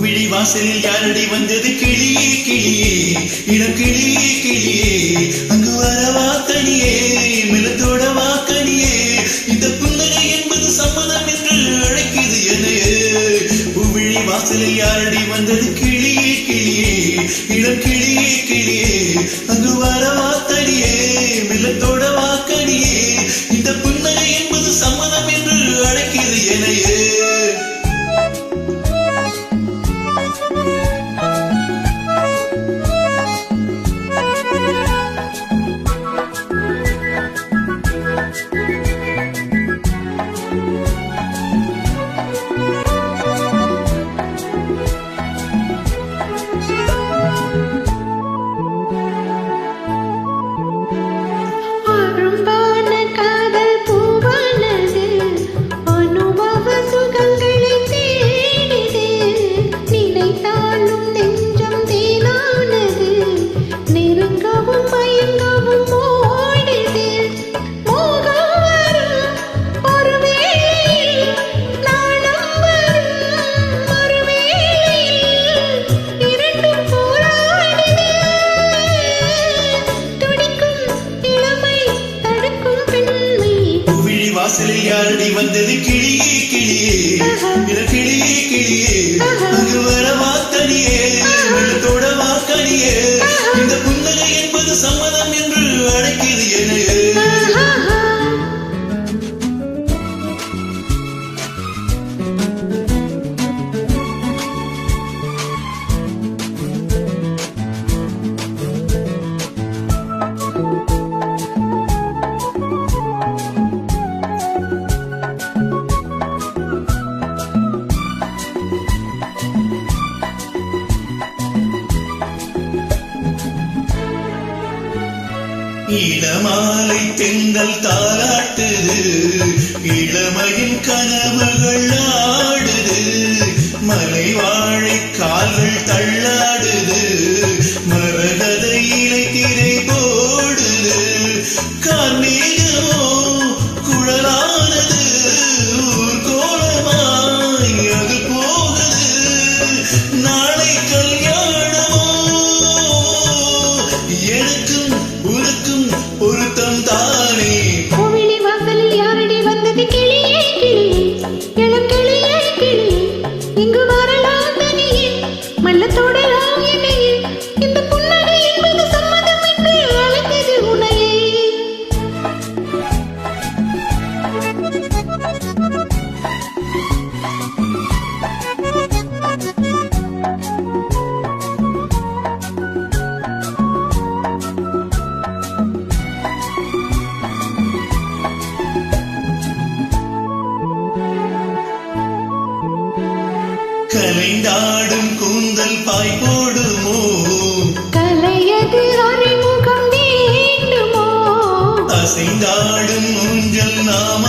பூவிழி வாசலில் யாரடி வந்தது கிளியே கிளியே இளம் கிளியே கிளியே அங்கு வரவா தனியே மிளத்தோட வாக்கனியே இந்த புன்னகை என்பது சம்மதம் என்று அழைக்குது என்னையே பூவிழி வாசலில் யாரடி வந்தது கிளியே கிளியே இளம் கிளியே கிளியே அங்கு வரவா தனியே மிளத்தோட வாக்கனியே இந்த புன்னகை என்பது சம்மதம் என்று அழைக்குது என்னையே வாசலில் யாரடி வந்தது கிளியே கிளியே கிளியே கிளியே அங்கு வரவா தனியே மிளத்தோட வாக்கனியே இந்த புன்னகை என்பது சம்மதம் என்று அழைக்கிறது என்னையே இளமாலை தென்றல் தாலாட்டுது இளமையின் கனவுகள் ஆடுது மலை வாழை கால்கள் தள்ளாடுது மரகத இலை திரை போடுது கார்மேகமோ குழலானது ஊர்கோலமாய் அது போகுது நாளை கல்யாணமோ எனக்கும் உனக்கும் பொருத்தம் தானே கோவிலி வாசலில் யாரடி வந்தது கிளியே கிளியே இளம் கிளியே கிளியே இங்கு வரலாம் தனியே மல்லத்தோடலாம் என்னையே இந்த புன்னகை என்பது சம்மதம் என்று அழைத்தது உனையே கலைந்தாடும் கூந்தல் பாய் போடுமோ கலையது அறிமுகம் வேண்டுமோ அசைந்தாடும் ஊஞ்சல் நாம